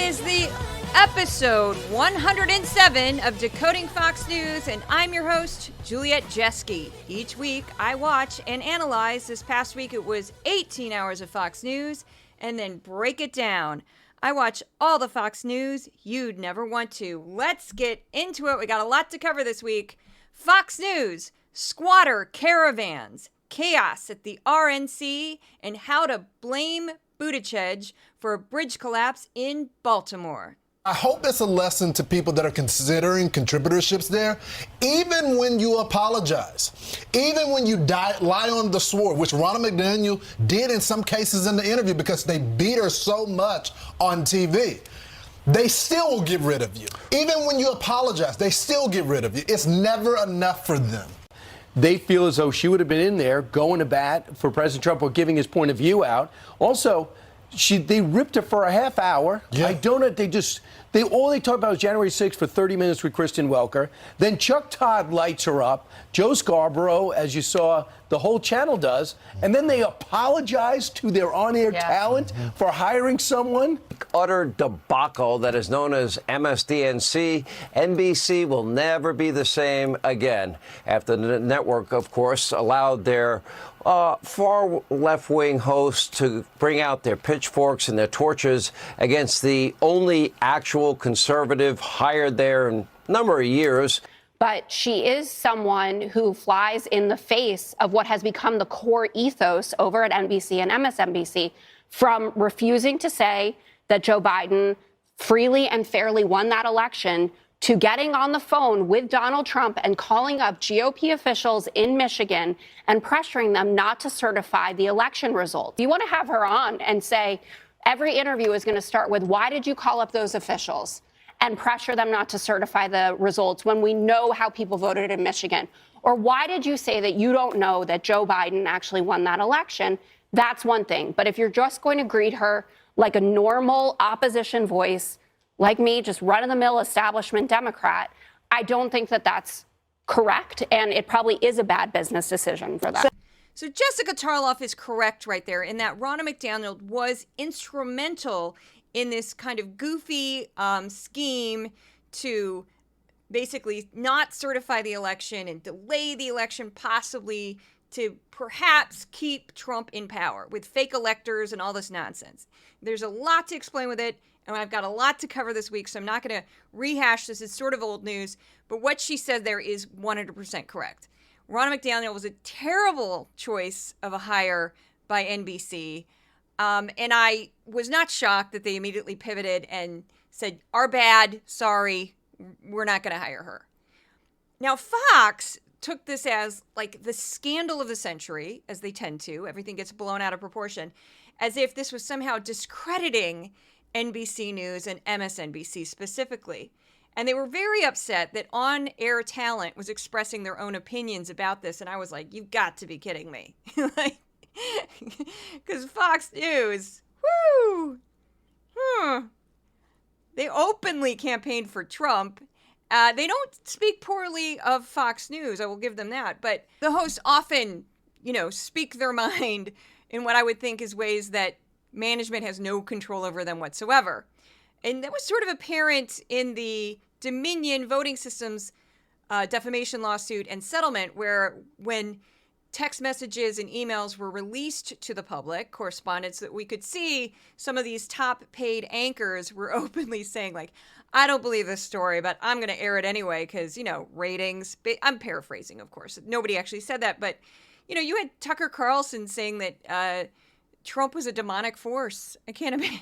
is the episode 107 of Decoding Fox News, and I'm your host, Juliet Jeske. Each week, I watch and analyze. This past week, it was 18 hours of Fox News, and then break it down. I watch all the Fox News you'd never want to. Let's get into it. We got a lot to cover this week. Fox News, squatter caravans, chaos at the RNC, and how to blame Buttigieg for a bridge collapse in Baltimore. I hope it's a lesson to people that are considering contributorships there. Even when you apologize, even when you lie on the sword, which Ronna McDaniel did in some cases in the interview because they beat her so much on TV, they still will get rid of you. Even when you apologize, they still get rid of you. It's never enough for them. They feel as though she would have been in there going to bat for President Trump or giving his point of view out. Also, they ripped her for a half hour. Yeah. All they talked about was January 6th for 30 minutes with Kristen Welker. Then Chuck Todd lights her up. Joe Scarborough, as you saw, the whole channel does. And then they apologize to their on-air talent for hiring someone. Utter debacle that is known as MSDNC. NBC will never be the same again after the network, of course, allowed their far left-wing hosts to bring out their pitchforks and their torches against the only actual conservative hired there in a number of years. But she is someone who flies in the face of what has become the core ethos over at NBC and MSNBC, from refusing to say that Joe Biden freely and fairly won that election to getting on the phone with Donald Trump and calling up GOP officials in Michigan and pressuring them not to certify the election results. You want to have her on and say, every interview is going to start with, why did you call up those officials? And pressure them not to certify the results when we know how people voted in Michigan? Or why did you say that you don't know that Joe Biden actually won that election? That's one thing. But if you're just going to greet her like a normal opposition voice, like me, just run-of-the-mill establishment Democrat, I don't think that that's correct, and it probably is a bad business decision for them. So Jessica Tarloff is correct right there in that Ronna McDaniel was instrumental in this kind of goofy scheme to basically not certify the election and delay the election, possibly to perhaps keep Trump in power with fake electors and all this nonsense. There's a lot to explain with it, and I've got a lot to cover this week, so I'm not going to rehash this. It's sort of old news, but what she said there is 100% correct. Ronna McDaniel was a terrible choice of a hire by NBC. And I was not shocked that they immediately pivoted and said, our bad, sorry, we're not going to hire her. Now, Fox took this as like the scandal of the century, as they tend to. Everything gets blown out of proportion, as if this was somehow discrediting NBC News and MSNBC specifically. And they were very upset that on-air talent was expressing their own opinions about this. And I was like, you've got to be kidding me. Because Fox News, they openly campaigned for Trump. They don't speak poorly of Fox News, I will give them that. But the hosts often, speak their mind in what I would think is ways that management has no control over them whatsoever. And that was sort of apparent in the Dominion voting systems defamation lawsuit and settlement, where when text messages and emails were released to the public, correspondence that we could see, some of these top paid anchors were openly saying, like, I don't believe this story, but I'm going to air it anyway because, ratings. I'm paraphrasing, of course. Nobody actually said that. But, you had Tucker Carlson saying that Trump was a demonic force. I can't imagine.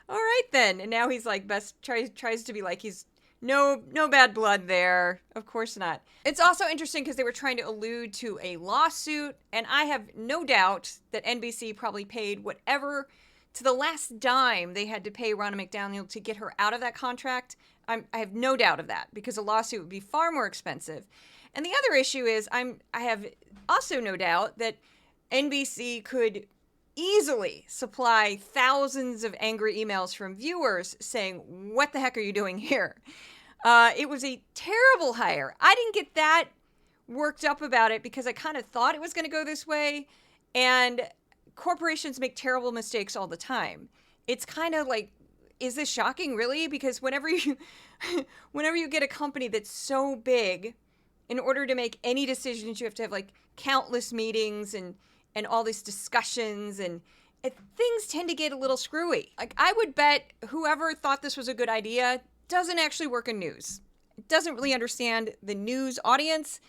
All right, then. And now he's like tries to be like he's no bad blood there. Of course not. It's also interesting because they were trying to allude to a lawsuit. And I have no doubt that NBC probably paid whatever to the last dime they had to pay Ronna McDaniel to get her out of that contract. I have no doubt of that because a lawsuit would be far more expensive. And the other issue is I have also no doubt that NBC could easily supply thousands of angry emails from viewers saying, what the heck are you doing here? It was a terrible hire. I didn't get that worked up about it because I kind of thought it was going to go this way. And corporations make terrible mistakes all the time. It's kind of like is this shocking, really? Because whenever you get a company that's so big, in order to make any decisions, you have to have like countless meetings and all these discussions, and things tend to get a little screwy. Like, I would bet whoever thought this was a good idea doesn't actually work in news. It doesn't really understand the news audience.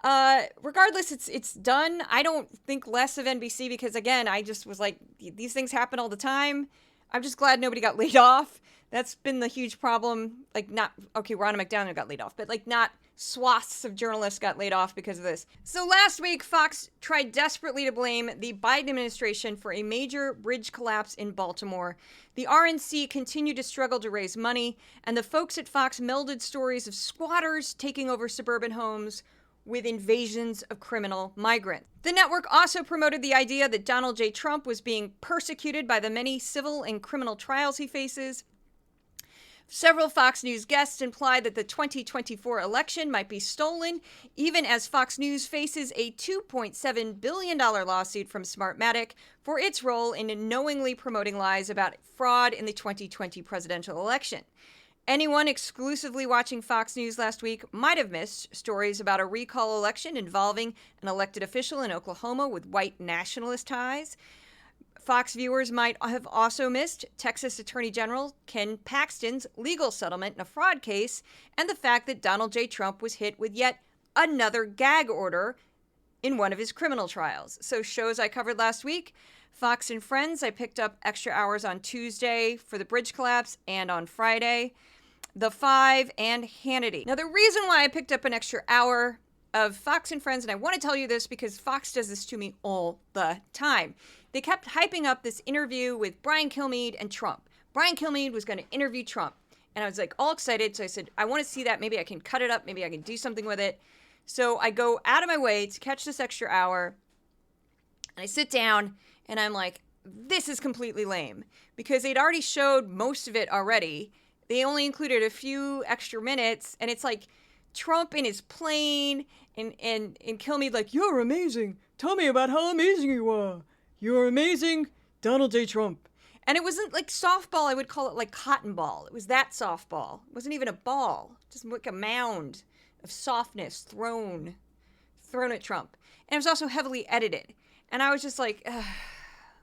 Regardless, it's done. I don't think less of NBC because, again, I just was like, these things happen all the time. I'm just glad nobody got laid off. That's been the huge problem. Like, not, okay, Ronna McDaniel got laid off, but like not swaths of journalists got laid off because of this. So last week, Fox tried desperately to blame the Biden administration for a major bridge collapse in Baltimore. The RNC continued to struggle to raise money, and the folks at Fox melded stories of squatters taking over suburban homes with invasions of criminal migrants. The network also promoted the idea that Donald J. Trump was being persecuted by the many civil and criminal trials he faces. Several Fox News guests implied that the 2024 election might be stolen, even as Fox News faces a $2.7 billion lawsuit from Smartmatic for its role in knowingly promoting lies about fraud in the 2020 presidential election. Anyone exclusively watching Fox News last week might have missed stories about a recall election involving an elected official in Oklahoma with white nationalist ties. Fox viewers might have also missed Texas Attorney General Ken Paxton's legal settlement in a fraud case and the fact that Donald J. Trump was hit with yet another gag order in one of his criminal trials. So shows I covered last week, Fox and Friends, I picked up extra hours on Tuesday for the bridge collapse and on Friday, The Five, and Hannity. Now, the reason why I picked up an extra hour of Fox and Friends, and I want to tell you this because Fox does this to me all the time. They kept hyping up this interview with Brian Kilmeade and Trump. Brian Kilmeade was going to interview Trump. And I was like all excited. So I said, I want to see that. Maybe I can cut it up. Maybe I can do something with it. So I go out of my way to catch this extra hour. And I sit down and I'm like, this is completely lame. Because they'd already showed most of it already. They only included a few extra minutes. And it's like Trump in his plane and Kilmeade like, you're amazing. Tell me about how amazing you are. You're amazing, Donald J. Trump. And it wasn't like softball. I would call it like cotton ball. It was that softball. It wasn't even a ball. Just like a mound of softness thrown at Trump. And it was also heavily edited. And I was just like,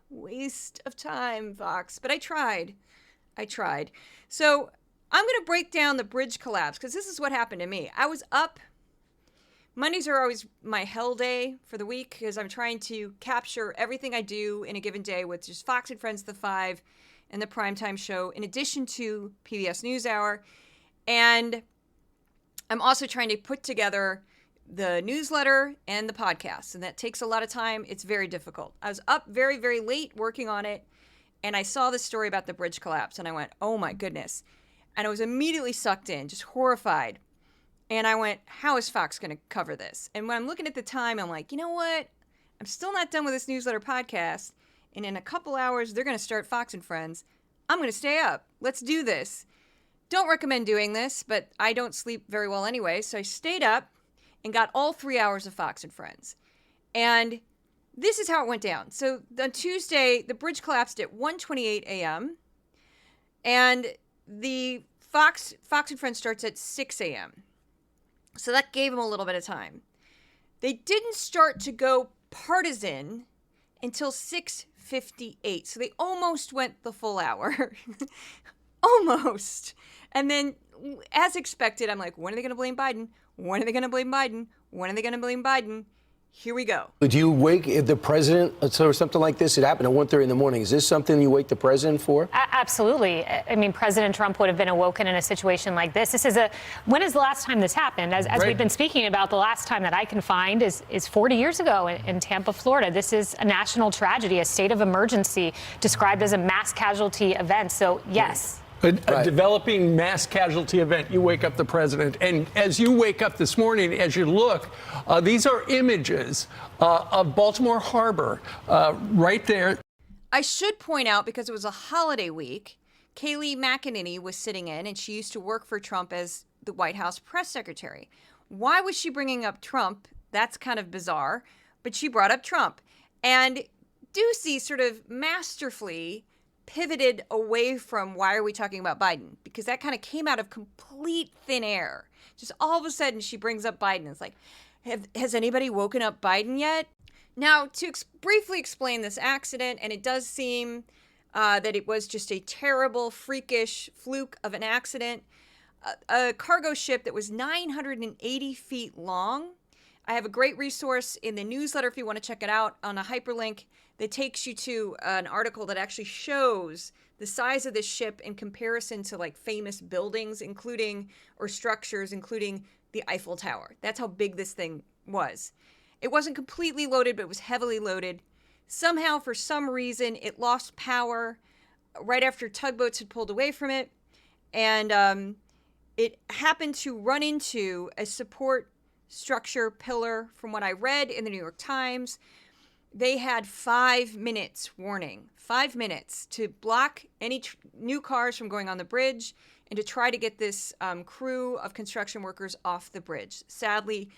waste of time, Fox. But I tried. So I'm going to break down the bridge collapse because this is what happened to me. I was up. Mondays are always my hell day for the week because I'm trying to capture everything I do in a given day with just Fox and Friends, The Five, and the Primetime Show, in addition to PBS NewsHour. And I'm also trying to put together the newsletter and the podcast, and that takes a lot of time. It's very difficult. I was up very, very late working on it, and I saw this story about the bridge collapse, and I went, oh my goodness. And I was immediately sucked in, just horrified. And I went, how is Fox going to cover this? And when I'm looking at the time, I'm like, you know what? I'm still not done with this newsletter podcast. And in a couple hours, they're going to start Fox and Friends. I'm going to stay up. Let's do this. Don't recommend doing this, but I don't sleep very well anyway. So I stayed up and got all 3 hours of Fox and Friends. And this is how it went down. So on Tuesday, the bridge collapsed at 1:28 a.m. And the Fox and Friends starts at 6 a.m. So that gave them a little bit of time. They didn't start to go partisan until 6:58. So they almost went the full hour. Almost. And then, as expected, I'm like, when are they going to blame Biden? When are they going to blame Biden? When are they going to blame Biden? Here we go. Do you wake the president or something like this? It happened at 1:30 in the morning. Is this something you wake the president for? Absolutely. I mean, President Trump would have been awoken in a situation like this. When is the last time this happened? As we've been speaking about, the last time that I can find is 40 years ago in Tampa, Florida. This is a national tragedy, a state of emergency described as a mass casualty event. So, yes. A developing mass casualty event. You wake up the president. And as you wake up this morning, as you look, these are images of Baltimore Harbor right there. I should point out, because it was a holiday week, Kayleigh McEnany was sitting in, and she used to work for Trump as the White House press secretary. Why was she bringing up Trump? That's kind of bizarre. But she brought up Trump. And Ducey sort of masterfully pivoted away from why are we talking about Biden? Because that kind of came out of complete thin air. Just all of a sudden she brings up Biden. It's like, has anybody woken up Biden yet? Now, to briefly explain this accident, and it does seem that it was just a terrible, freakish fluke of an accident. A cargo ship that was 980 feet long. I have a great resource in the newsletter if you want to check it out on a hyperlink that takes you to an article that actually shows the size of this ship in comparison to like famous buildings, including, or structures, including the Eiffel Tower. That's how big this thing was. It wasn't completely loaded, but it was heavily loaded. Somehow, for some reason, it lost power right after tugboats had pulled away from it. And it happened to run into a support structure pillar. From what I read in the New York Times, they had 5 minutes warning, 5 minutes to block any new cars from going on the bridge and to try to get this crew of construction workers off the bridge. Sadly,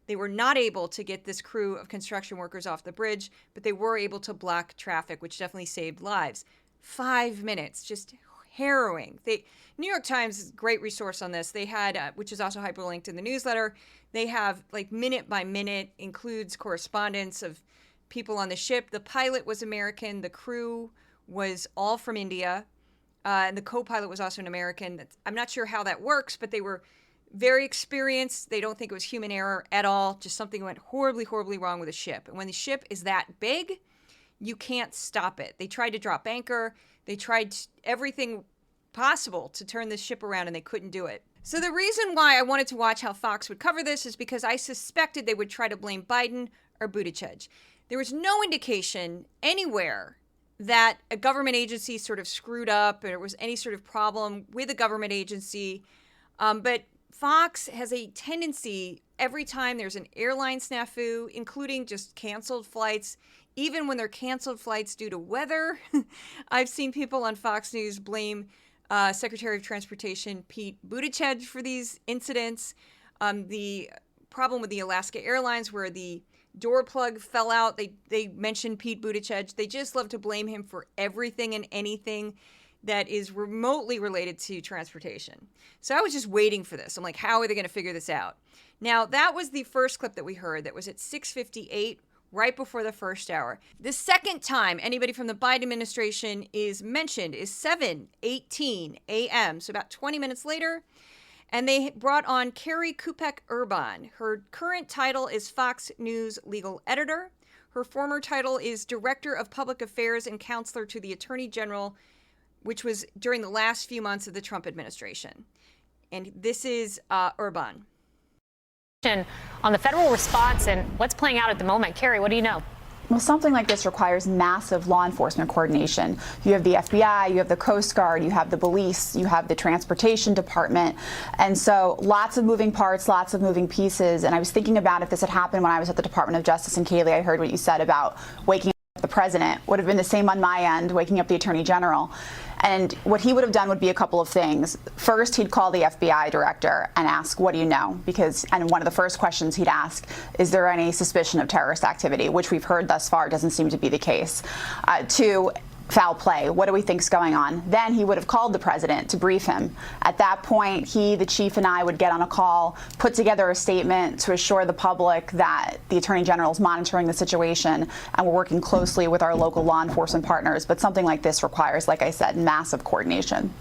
they were not able to get this crew of construction workers off the bridge, but they were able to block traffic, which definitely saved lives. 5 minutes, just harrowing. New York Times is a great resource on this. They had, which is also hyperlinked in the newsletter, they have like minute by minute, includes correspondence of people on the ship. The pilot was American. The crew was all from India. And the co-pilot was also an American. I'm not sure how that works, but they were very experienced. They don't think it was human error at all. Just something went horribly, horribly wrong with the ship. And when the ship is that big, you can't stop it. They tried to drop anchor. They tried everything possible to turn this ship around, and they couldn't do it. So the reason why I wanted to watch how Fox would cover this is because I suspected they would try to blame Biden or Buttigieg. There was no indication anywhere that a government agency sort of screwed up or there was any sort of problem with a government agency. But Fox has a tendency, every time there's an airline snafu, including just canceled flights, even when they're canceled flights due to weather, I've seen people on Fox News blame Secretary of Transportation Pete Buttigieg for these incidents. The problem with the Alaska Airlines where the door plug fell out, they mentioned Pete Buttigieg. They just love to blame him for everything and anything that is remotely related to transportation. So I was just waiting for this. I'm like, how are they going to figure this out? Now, that was the first clip that we heard. That was at 6:58, right before the first hour. The second time anybody from the Biden administration is mentioned is 7:18 a.m., so about 20 minutes later. And they brought on Carrie Kupek-Urban. Her current title is Fox News legal editor. Her former title is Director of Public Affairs and Counselor to the Attorney General, which was during the last few months of the Trump administration. And this is Urban. On the federal response and what's playing out at the moment. Carrie, what do you know? Well, something like this requires massive law enforcement coordination. You have the FBI, you have the Coast Guard, you have the police, you have the transportation department. And so lots of moving parts, lots of moving pieces. And I was thinking about if this had happened when I was at the Department of Justice. And Kayleigh, I heard what you said about waking up the president. Would have been the same on my end, waking up the Attorney General. And what he would have done would be a couple of things. First, he'd call the FBI director and ask, what do you know? And one of the first questions he'd ask, is there any suspicion of terrorist activity? Which we've heard thus far doesn't seem to be the case. Two, foul play. What do we think's going on? Then he would have called the president to brief him. At that point, he, the chief, and I would get on a call, put together a statement to assure the public that the Attorney General is monitoring the situation and we're working closely with our local law enforcement partners. But something like this requires, like I said, massive coordination.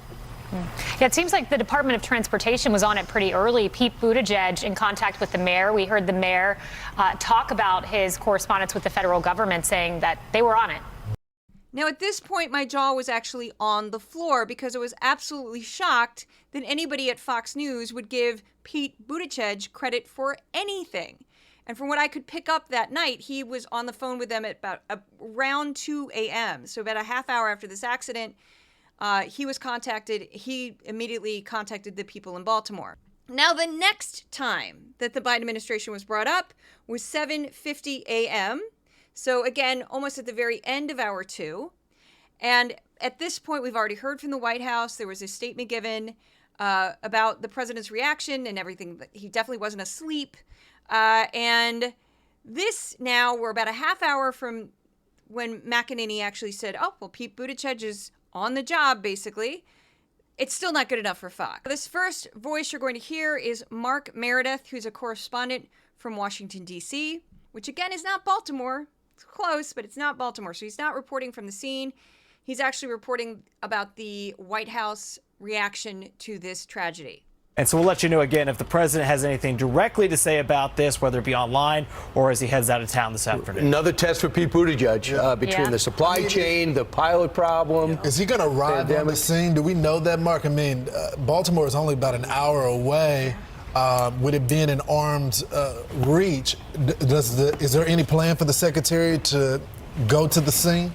Yeah, it seems like the Department of Transportation was on it pretty early. Pete Buttigieg in contact with the mayor. We heard the mayor talk about his correspondence with the federal government saying that they were on it. Now, at this point, my jaw was actually on the floor because I was absolutely shocked that anybody at Fox News would give Pete Buttigieg credit for anything. And from what I could pick up that night, he was on the phone with them at about around 2 a.m. So about a half hour after this accident, he was contacted. He immediately contacted the people in Baltimore. Now, the next time that the Biden administration was brought up was 7:50 a.m., so again, almost at the very end of hour two. And at this point, we've already heard from the White House. There was a statement given about the president's reaction and everything. But he definitely wasn't asleep. And this now, we're about a half hour from when McEnany actually said, oh, well, Pete Buttigieg is on the job, basically, it's still not good enough for Fox. This first voice you're going to hear is Mark Meredith, who's a correspondent from Washington, D.C., which again is not Baltimore. It's close, but it's not Baltimore. So he's not reporting from the scene. He's actually reporting about the White House reaction to this tragedy. And so we'll let you know again if the president has anything directly to say about this, whether it be online or as he heads out of town this afternoon. Another test for Pete Buttigieg between the supply chain, the pilot problem. Is he going to arrive on the scene? Do we know that, Mark? I mean, Baltimore is only about an hour away. With it being in arm's reach, is there any plan for the secretary to go to the scene?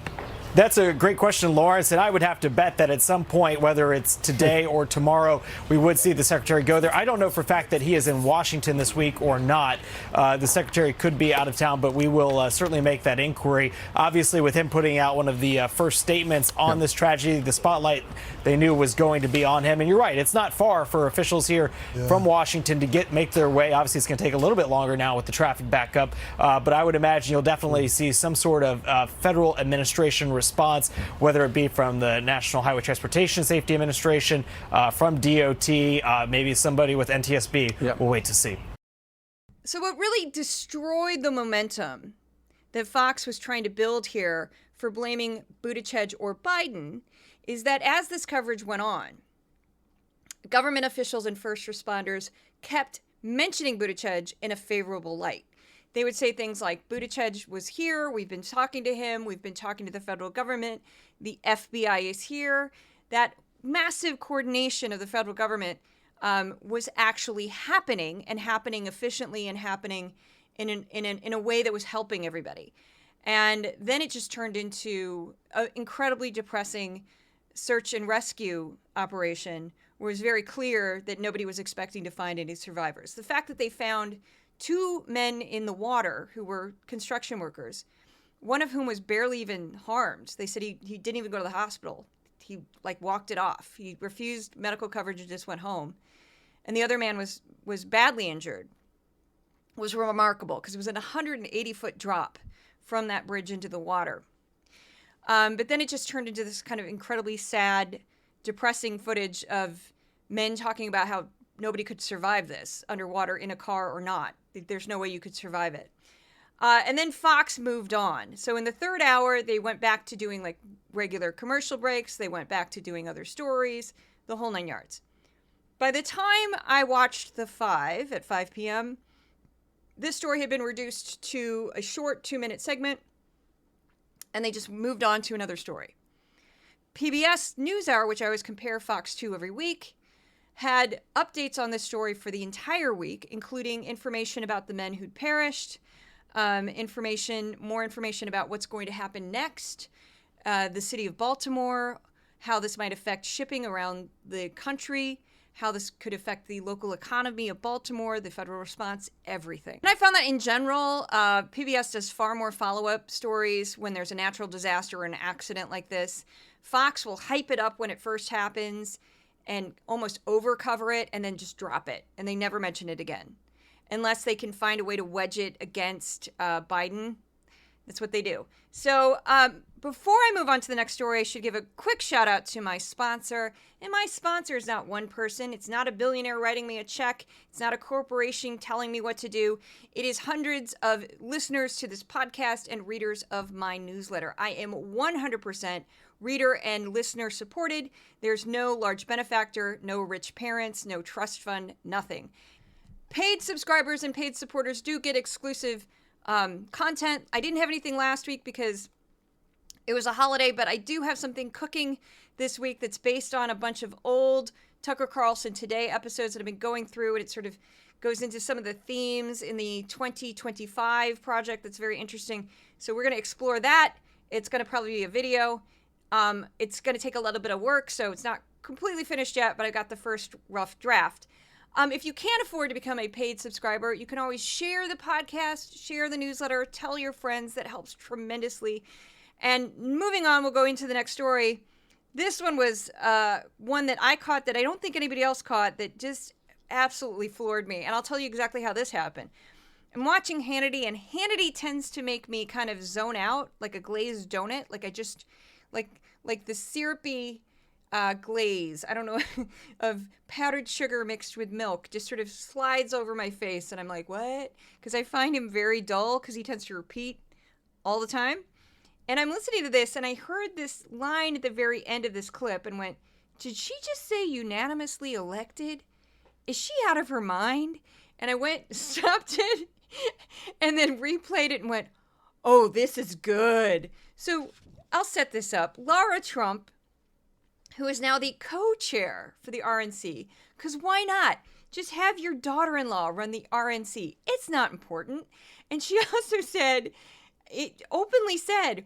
That's a great question, Lawrence, and I would have to bet that at some point, whether it's today or tomorrow, we would see the secretary go there. I don't know for a fact that he is in Washington this week or not. The secretary could be out of town, but we will certainly make that inquiry. Obviously, with him putting out one of the first statements on this tragedy, the spotlight they knew was going to be on him. And you're right, it's not far for officials here from Washington to make their way. Obviously, it's going to take a little bit longer now with the traffic back up, but I would imagine you'll definitely see some sort of federal administration response, whether it be from the National Highway Transportation Safety Administration, from DOT, maybe somebody with NTSB. We'll wait to see. So what really destroyed the momentum that Fox was trying to build here for blaming Buttigieg or Biden is that as this coverage went on, government officials and first responders kept mentioning Buttigieg in a favorable light. They would say things like, Buttigieg was here, we've been talking to him, we've been talking to the federal government, the FBI is here. That massive coordination of the federal government was actually happening, and happening efficiently, and happening in a way that was helping everybody. And then it just turned into an incredibly depressing search and rescue operation where it was very clear that nobody was expecting to find any survivors. The fact that they found 2 men in the water who were construction workers, one of whom was barely even harmed. They said he didn't even go to the hospital. He walked it off. He refused medical coverage and just went home. And the other man was badly injured. It was remarkable because it was a 180-foot drop from that bridge into the water. But then it just turned into this kind of incredibly sad, depressing footage of men talking about how nobody could survive this underwater in a car or not. There's no way you could survive it. And then Fox moved on. So in the third hour, they went back to doing regular commercial breaks. They went back to doing other stories, the whole 9 yards. By the time I watched The 5 at 5 p.m., this story had been reduced to a short 2-minute segment, and they just moved on to another story. PBS NewsHour, which I always compare Fox to every week, had updates on this story for the entire week, including information about the men who'd perished, more information about what's going to happen next, the city of Baltimore, how this might affect shipping around the country, how this could affect the local economy of Baltimore, the federal response, everything. And I found that in general, PBS does far more follow-up stories when there's a natural disaster or an accident like this. Fox will hype it up when it first happens and almost over-cover it and then just drop it. And they never mention it again. Unless they can find a way to wedge it against Biden. That's what they do. So before I move on to the next story, I should give a quick shout out to my sponsor. And my sponsor is not one person. It's not a billionaire writing me a check. It's not a corporation telling me what to do. It is hundreds of listeners to this podcast and readers of my newsletter. I am 100% reader and listener supported. There's no large benefactor, no rich parents, no trust fund, nothing. Paid subscribers and paid supporters do get exclusive content. I didn't have anything last week because it was a holiday, but I do have something cooking this week that's based on a bunch of old Tucker Carlson Today episodes that I've been going through, and it sort of goes into some of the themes in the 2025 project that's very interesting. So we're going to explore that. It's going to probably be a video. It's going to take a little bit of work, so it's not completely finished yet, but I got the first rough draft. If you can't afford to become a paid subscriber, you can always share the podcast, share the newsletter, tell your friends. That helps tremendously. And moving on, we'll go into the next story. This one was one that I caught that I don't think anybody else caught, that just absolutely floored me. And I'll tell you exactly how this happened. I'm watching Hannity, and Hannity tends to make me kind of zone out like a glazed donut. Like like the syrupy glaze, I don't know, of powdered sugar mixed with milk just sort of slides over my face. And I'm like, what? Because I find him very dull because he tends to repeat all the time. And I'm listening to this and I heard this line at the very end of this clip and went, did she just say unanimously elected? Is she out of her mind? And I went, stopped it, and then replayed it and went, oh, this is good. So I'll set this up. Lara Trump, who is now the co-chair for the RNC, because why not? Just have your daughter-in-law run the RNC. It's not important. And she also said, it openly said,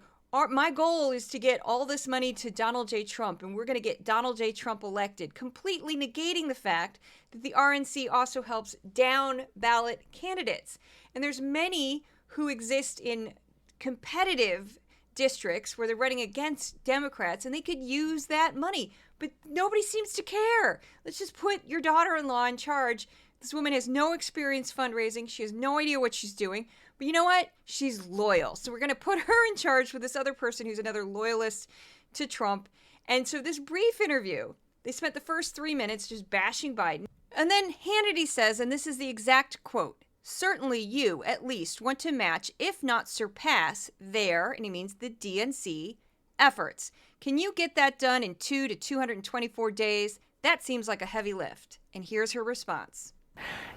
my goal is to get all this money to Donald J. Trump, and we're going to get Donald J. Trump elected, completely negating the fact that the RNC also helps down ballot candidates. And there's many who exist in competitive districts where they're running against Democrats, and they could use that money. But nobody seems to care. Let's just put your daughter-in-law in charge. This woman has no experience fundraising. She has no idea what she's doing. But you know what? She's loyal. So we're going to put her in charge with this other person who's another loyalist to Trump. And so this brief interview, they spent the first 3 minutes just bashing Biden. And then Hannity says, and this is the exact quote, certainly you, at least, want to match, if not surpass, their, and he means the DNC, efforts. Can you get that done in 2 to 224 days? That seems like a heavy lift. And here's her response.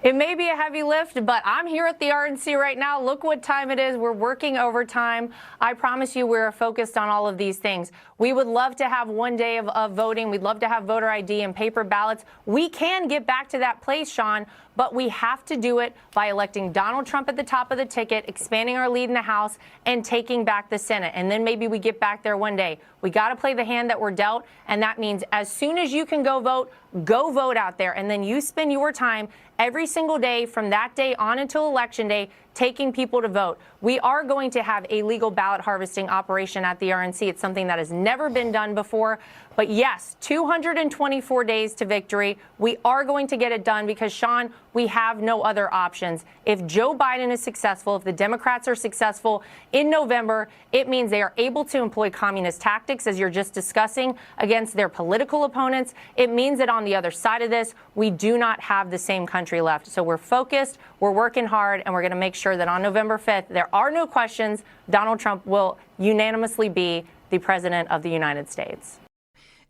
It may be a heavy lift, but I'm here at the RNC right now. Look what time it is. We're working overtime. I promise you we're focused on all of these things. We would love to have one day of voting. We'd love to have voter ID and paper ballots. We can get back to that place, Sean, but we have to do it by electing Donald Trump at the top of the ticket, expanding our lead in the House, and taking back the Senate. And then maybe we get back there one day. We got to play the hand that we're dealt, and that means as soon as you can go vote out there, and then you spend your time every single day from that day on until Election Day taking people to vote. We are going to have a legal ballot harvesting operation at the RNC. It's something that has never been done before. But yes, 224 days to victory. We are going to get it done because, Sean, we have no other options. If Joe Biden is successful, if the Democrats are successful in November, it means they are able to employ communist tactics, as you're just discussing, against their political opponents. It means that on the other side of this, we do not have the same country left. So we're focused, we're working hard, and we're going to make sure that on November 5th, there are no questions. Donald Trump will unanimously be the president of the United States.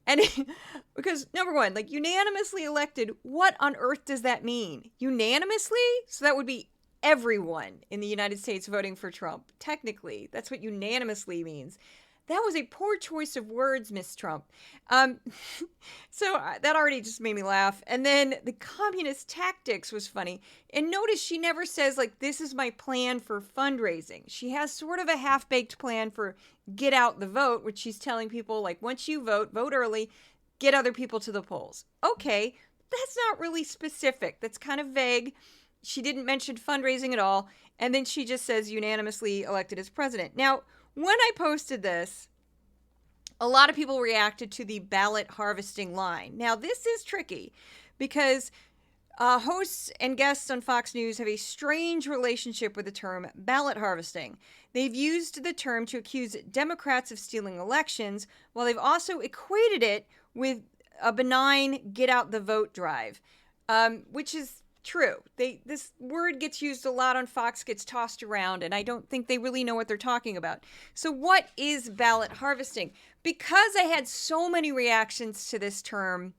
And because, number one, like unanimously elected, what on earth does that mean? Unanimously? So that would be everyone in the United States voting for Trump. Technically, that's what unanimously means. That was a poor choice of words, Miss Trump. So that already just made me laugh. And then the communist tactics was funny. And notice she never says, like, this is my plan for fundraising. She has sort of a half-baked plan for get out the vote, which she's telling people, like, once you vote early, get other people to the polls. Okay, that's not really specific. That's kind of vague. She didn't mention fundraising at all. And then she just says unanimously elected as president. Now, when I posted this, a lot of people reacted to the ballot harvesting line. Now, this is tricky because hosts and guests on Fox News have a strange relationship with the term ballot harvesting. They've used the term to accuse Democrats of stealing elections, while they've also equated it with a benign get out the vote drive, which is true. This word gets used a lot on Fox, gets tossed around, and I don't think they really know what they're talking about. So what is ballot harvesting? Because I had so many reactions to this term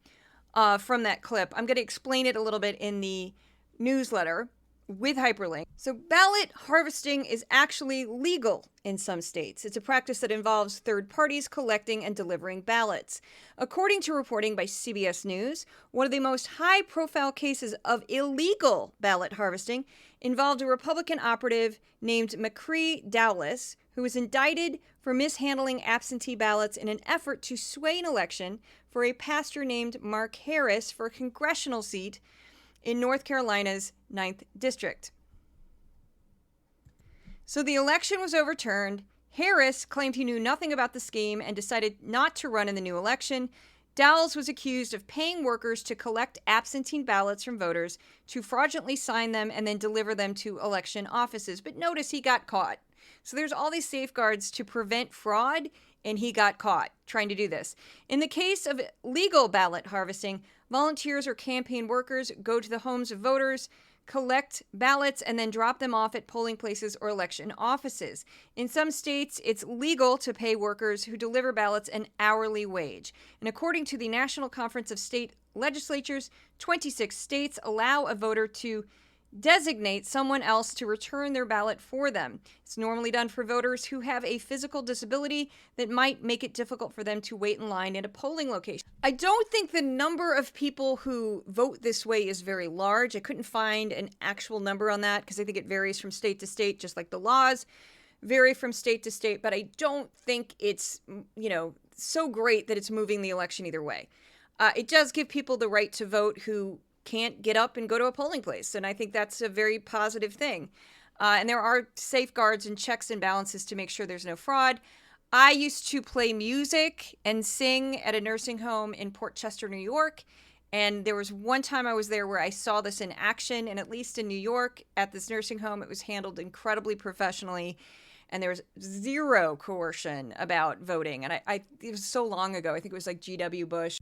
from that clip, I'm going to explain it a little bit in the newsletter with hyperlink. So ballot harvesting is actually legal in some states. It's a practice that involves third parties collecting and delivering ballots. According to reporting by CBS News, one of the most high-profile cases of illegal ballot harvesting involved a Republican operative named McCree Dowless, who was indicted for mishandling absentee ballots in an effort to sway an election for a pastor named Mark Harris for a congressional seat in North Carolina's 9th District. So the election was overturned. Harris claimed he knew nothing about the scheme and decided not to run in the new election. Dowles was accused of paying workers to collect absentee ballots from voters, to fraudulently sign them and then deliver them to election offices. But notice he got caught. So there's all these safeguards to prevent fraud and he got caught trying to do this. In the case of legal ballot harvesting, volunteers or campaign workers go to the homes of voters, collect ballots, and then drop them off at polling places or election offices. In some states, it's legal to pay workers who deliver ballots an hourly wage. And according to the National Conference of State Legislatures, 26 states allow a voter to designate someone else to return their ballot for them. It's normally done for voters who have a physical disability that might make it difficult for them to wait in line at a polling location. I don't think the number of people who vote this way is very large. I couldn't find an actual number on that because I think it varies from state to state, just like the laws vary from state to state. But I don't think it's, so great that it's moving the election either way. It does give people the right to vote who can't get up and go to a polling place. And I think that's a very positive thing. And there are safeguards and checks and balances to make sure there's no fraud. I used to play music and sing at a nursing home in Port Chester, New York. And there was one time I was there where I saw this in action. And at least in New York, at this nursing home, it was handled incredibly professionally. And there was zero coercion about voting. And it was so long ago. I think it was like G.W. Bush.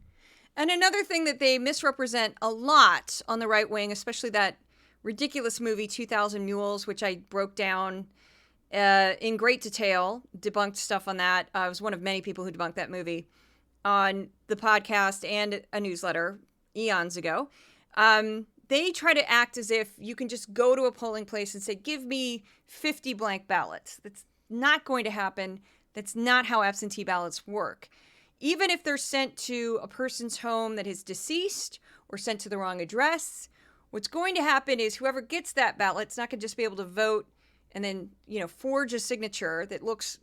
And another thing that they misrepresent a lot on the right wing, especially that ridiculous movie 2000 Mules, which I broke down in great detail, debunked stuff on that. I was one of many people who debunked that movie on the podcast and a newsletter eons ago. They try to act as if you can just go to a polling place and say, give me 50 blank ballots. That's not going to happen. That's not how absentee ballots work. Even if they're sent to a person's home that is deceased or sent to the wrong address, what's going to happen is whoever gets that ballot is not going to just be able to vote and then, forge a signature that looks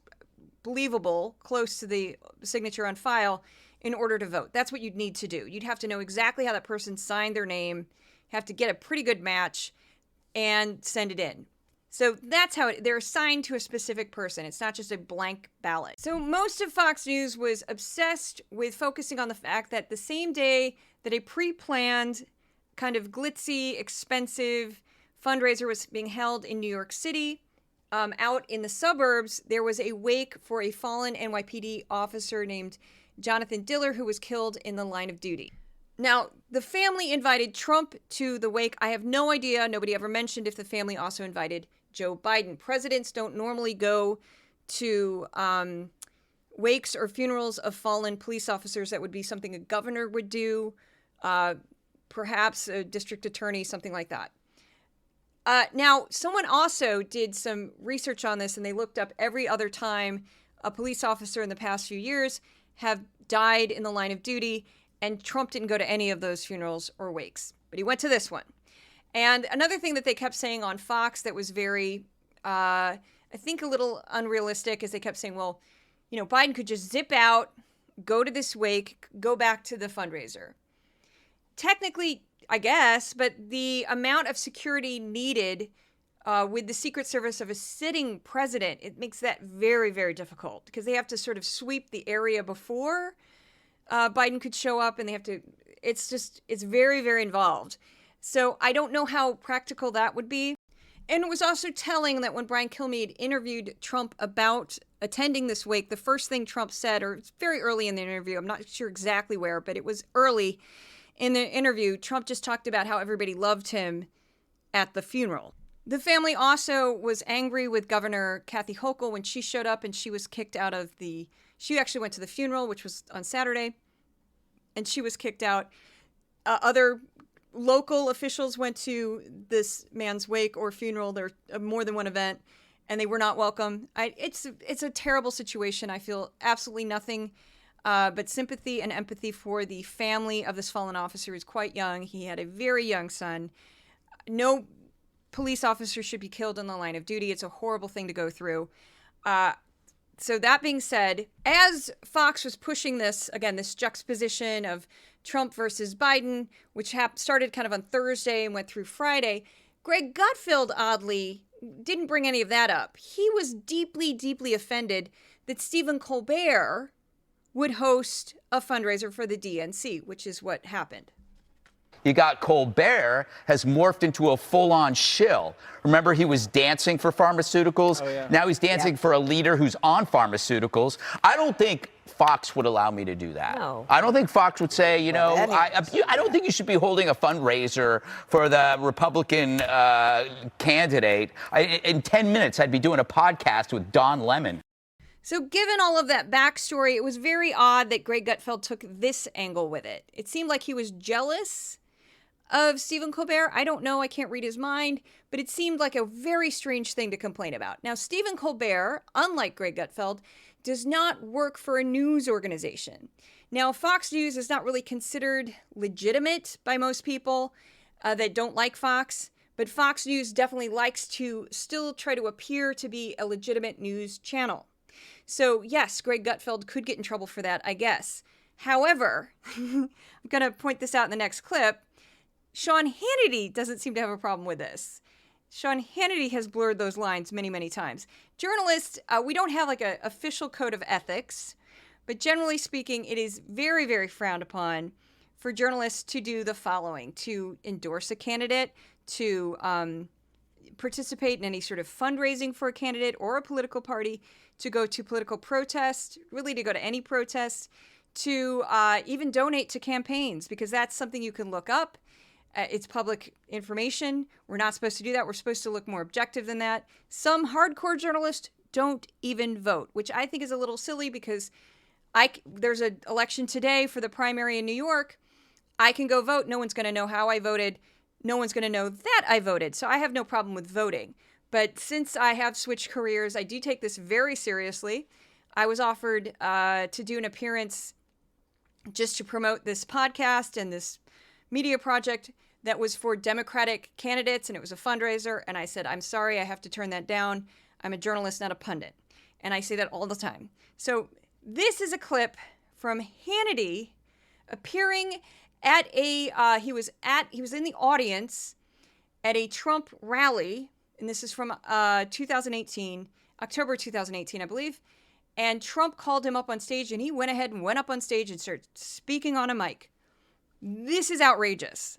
believable, close to the signature on file in order to vote. That's what you'd need to do. You'd have to know exactly how that person signed their name, have to get a pretty good match, and send it in. So that's how they're assigned to a specific person. It's not just a blank ballot. So most of Fox News was obsessed with focusing on the fact that the same day that a pre-planned, kind of glitzy, expensive fundraiser was being held in New York City, out in the suburbs, there was a wake for a fallen NYPD officer named Jonathan Diller, who was killed in the line of duty. Now, the family invited Trump to the wake. I have no idea. Nobody ever mentioned if the family also invited Joe Biden. Presidents don't normally go to wakes or funerals of fallen police officers. That would be something a governor would do, perhaps a district attorney, something like that. Now, someone also did some research on this, and they looked up every other time a police officer in the past few years have died in the line of duty, and Trump didn't go to any of those funerals or wakes, but he went to this one. And another thing that they kept saying on Fox that was very, I think a little unrealistic, is they kept saying, well, Biden could just zip out, go to this wake, go back to the fundraiser. Technically, I guess, but the amount of security needed with the Secret Service of a sitting president, it makes that very, very difficult because they have to sort of sweep the area before Biden could show up, and they have to, it's very, very involved. So I don't know how practical that would be. And it was also telling that when Brian Kilmeade interviewed Trump about attending this wake, the first thing Trump said, or it's very early in the interview, I'm not sure exactly where, but it was early in the interview, Trump just talked about how everybody loved him at the funeral. The family also was angry with Governor Kathy Hochul when she showed up and she was kicked out of she actually went to the funeral, which was on Saturday, and she was kicked out. Other local officials went to this man's wake or funeral. There are more than one event, and they were not welcome. It's a terrible situation. I feel absolutely nothing but sympathy and empathy for the family of this fallen officer. He's quite young. He had a very young son. No police officer should be killed in the line of duty. It's a horrible thing to go through. So that being said, as Fox was pushing this, again, this juxtaposition of Trump versus Biden, which started kind of on Thursday and went through Friday, Greg Gutfeld, oddly, didn't bring any of that up. He was deeply, deeply offended that Stephen Colbert would host a fundraiser for the DNC, which is what happened. You got Colbert has morphed into a full-on shill. Remember, he was dancing for pharmaceuticals. Oh, yeah. Now he's dancing for a leader who's on pharmaceuticals. I don't think Fox would allow me to do that. No. I don't think Fox would say, you know, I don't think you should be holding a fundraiser for the Republican candidate. In 10 minutes, I'd be doing a podcast with Don Lemon. So given all of that backstory, it was very odd that Greg Gutfeld took this angle with it. It seemed like he was jealous of Stephen Colbert. I don't know. I can't read his mind. But it seemed like a very strange thing to complain about. Now, Stephen Colbert, unlike Greg Gutfeld, does not work for a news organization. Now, Fox News is not really considered legitimate by most people that don't like Fox. But Fox News definitely likes to still try to appear to be a legitimate news channel. So, yes, Greg Gutfeld could get in trouble for that, I guess. However, I'm going to point this out in the next clip. Sean Hannity doesn't seem to have a problem with this. Sean Hannity has blurred those lines many, many times. Journalists, we don't have like an official code of ethics, but generally speaking, it is very, very frowned upon for journalists to do the following: to endorse a candidate, to participate in any sort of fundraising for a candidate or a political party, to go to political protest, really to go to any protest, to even donate to campaigns, because that's something you can look up. It's public information. We're not supposed to do that. We're supposed to look more objective than that. Some hardcore journalists don't even vote, which I think is a little silly, because there's an election today for the primary in New York. I can go vote. No one's going to know how I voted. No one's going to know that I voted. So I have no problem with voting. But since I have switched careers, I do take this very seriously. I was offered to do an appearance just to promote this podcast and this media project that was for Democratic candidates, and it was a fundraiser. And I said, I'm sorry, I have to turn that down. I'm a journalist, not a pundit. And I say that all the time. So this is a clip from Hannity appearing at he was in the audience at a Trump rally. And this is from 2018, October 2018, I believe. And Trump called him up on stage, and he went ahead and went up on stage and started speaking on a mic. This is outrageous.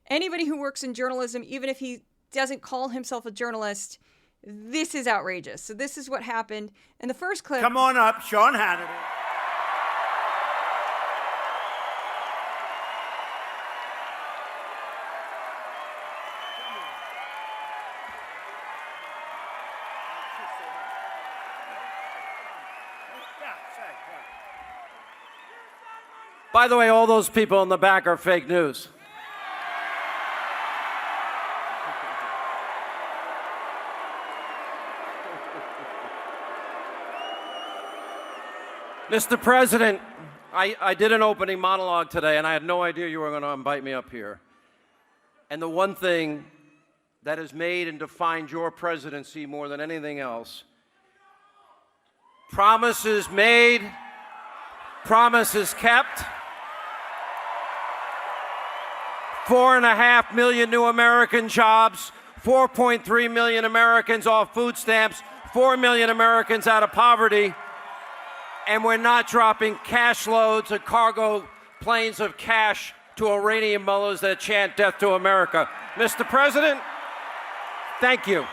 Anybody who works in journalism, even if he doesn't call himself a journalist, this is outrageous. So this is what happened. And the first clip. Come on up, Sean Hannity. By the way, all those people in the back are fake news. Mr. President, I did an opening monologue today, and I had no idea you were going to invite me up here. And the one thing that has made and defined your presidency more than anything else: promises made, promises kept. 4.5 million new American jobs, 4.3 million Americans off food stamps, 4 million Americans out of poverty, and we're not dropping cash loads of cargo planes of cash to Iranian mullahs that chant death to America. Mr. President, thank you.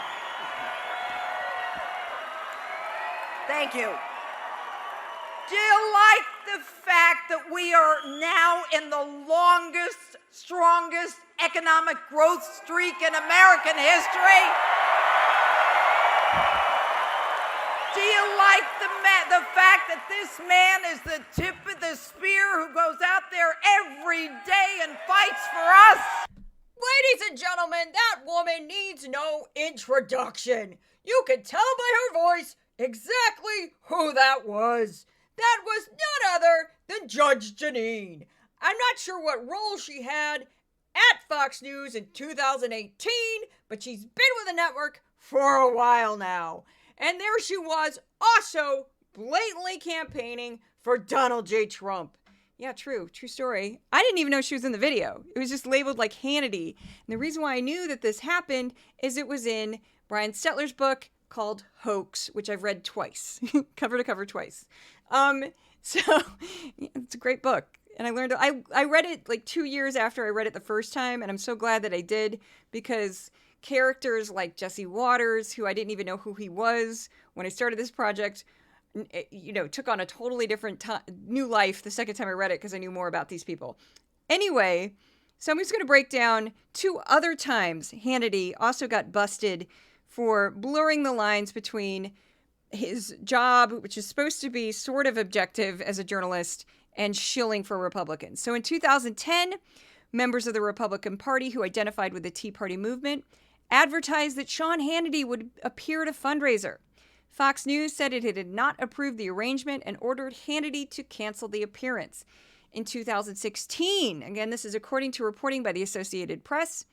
Thank you. Do you like the fact that we are now in the longest, strongest economic growth streak in American history? Do you like the fact that this man is the tip of the spear who goes out there every day and fights for us? Ladies and gentlemen, that woman needs no introduction. You can tell by her voice exactly who that was. That was none other than Judge Jeanine. I'm not sure what role she had at Fox News in 2018, but she's been with the network for a while now. And there she was, also blatantly campaigning for Donald J. Trump. Yeah, true story. I didn't even know she was in the video. It was just labeled like Hannity. And the reason why I knew that this happened is it was in Brian Stetler's book called Hoax, which I've read twice, cover to cover twice. So it's a great book. And I learned, I read it like 2 years after I read it the first time, and I'm so glad that I did, because characters like Jesse Waters, who I didn't even know who he was when I started this project, took on a totally different new life the second time I read it because I knew more about these people. Anyway, so I'm just going to break down 2 other times Hannity also got busted for blurring the lines between his job, which is supposed to be sort of objective as a journalist, and shilling for Republicans. So in 2010, members of the Republican Party who identified with the Tea Party movement advertised that Sean Hannity would appear at a fundraiser. Fox News said it had not approved the arrangement and ordered Hannity to cancel the appearance. In 2016, again, this is according to reporting by the Associated Press,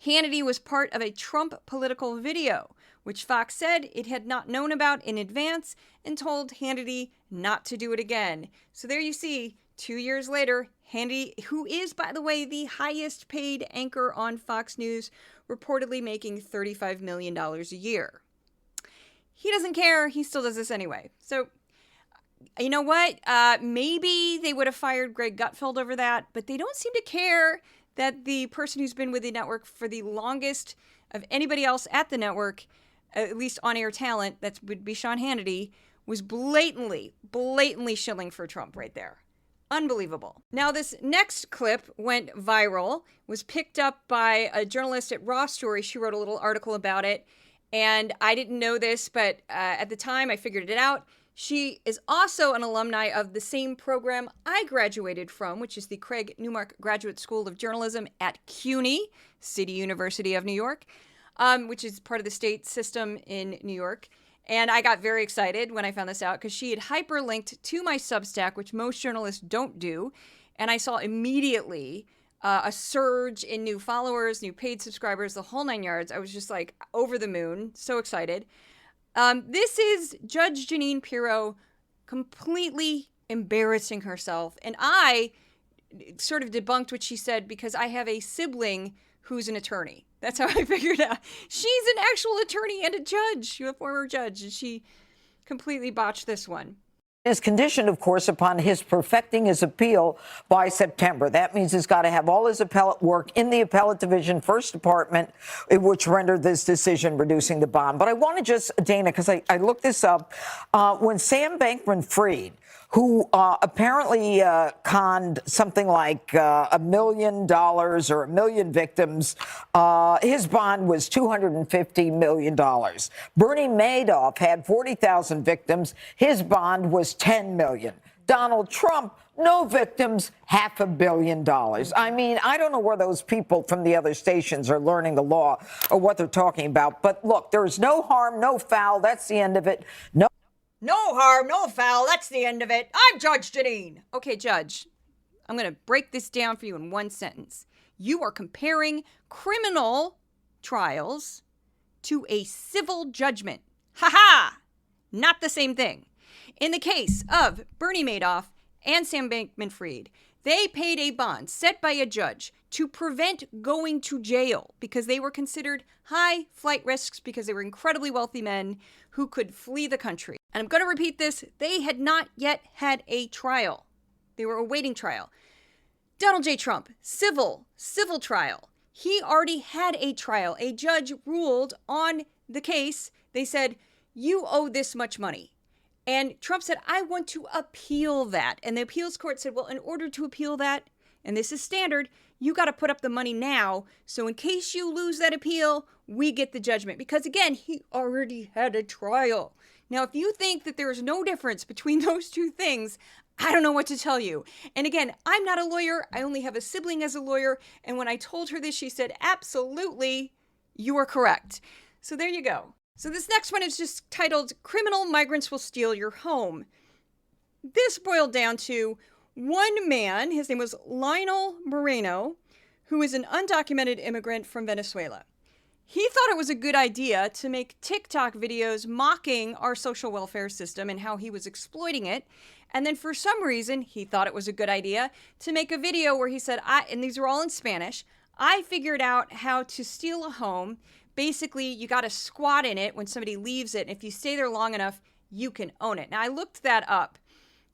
Hannity was part of a Trump political video, which Fox said it had not known about in advance and told Hannity not to do it again. So there you see, 2 years later, Hannity, who is, by the way, the highest paid anchor on Fox News, reportedly making $35 million a year. He doesn't care. He still does this anyway. So, you know what? Maybe they would have fired Greg Gutfeld over that, but they don't seem to care that the person who's been with the network for the longest of anybody else at the network, at least on-air talent, that would be Sean Hannity, was blatantly shilling for Trump right there. Unbelievable. Now, this next clip went viral, was picked up by a journalist at Raw Story. She wrote a little article about it. And I didn't know this, but at the time I figured it out. She is also an alumni of the same program I graduated from, which is the Craig Newmark Graduate School of Journalism at CUNY, City University of New York, which is part of the state system in New York. And I got very excited when I found this out because she had hyperlinked to my Substack, which most journalists don't do. And I saw immediately a surge in new followers, new paid subscribers, the whole 9 yards. I was just like over the moon, so excited. This is Judge Jeanine Pirro completely embarrassing herself. And I sort of debunked what she said because I have a sibling who's an attorney. That's how I figured out. She's an actual attorney and a judge, a former judge, and she completely botched this one. Is conditioned, of course, upon his perfecting his appeal by September. That means he's got to have all his appellate work in the appellate division, first department, which rendered this decision reducing the bond. But I want to just, Dana, because I looked this up, when Sam Bankman-Fried, who apparently conned something like $1 million or 1 million victims, his bond was $250 million. Bernie Madoff had 40,000 victims. His bond was $10 million. Donald Trump, no victims, $500 million. I mean, I don't know where those people from the other stations are learning the law or what they're talking about. But look, there's no harm, no foul. That's the end of it. No harm, no foul. That's the end of it. I'm Judge Jeanine. Okay, Judge, I'm going to break this down for you in one sentence. You are comparing criminal trials to a civil judgment. Ha-ha! Not the same thing. In the case of Bernie Madoff and Sam Bankman-Fried, they paid a bond set by a judge to prevent going to jail because they were considered high flight risks because they were incredibly wealthy men who could flee the country. And I'm going to repeat this. They had not yet had a trial. They were awaiting trial. Donald J. Trump, civil trial. He already had a trial. A judge ruled on the case. They said, you owe this much money. And Trump said, I want to appeal that. And the appeals court said, well, in order to appeal that, and this is standard, you got to put up the money now. So in case you lose that appeal, we get the judgment. Because again, he already had a trial. Now, if you think that there is no difference between those two things, I don't know what to tell you. And again, I'm not a lawyer. I only have a sibling as a lawyer. And when I told her this, she said, absolutely, you are correct. So there you go. So this next one is just titled, Criminal Migrants Will Steal Your Home. This boiled down to one man, his name was Lionel Moreno, who is an undocumented immigrant from Venezuela. He thought it was a good idea to make TikTok videos mocking our social welfare system and how he was exploiting it. And then for some reason, he thought it was a good idea to make a video where he said, and these are all in Spanish, I figured out how to steal a home. Basically, you got to squat in it when somebody leaves it. And if you stay there long enough, you can own it. Now, I looked that up.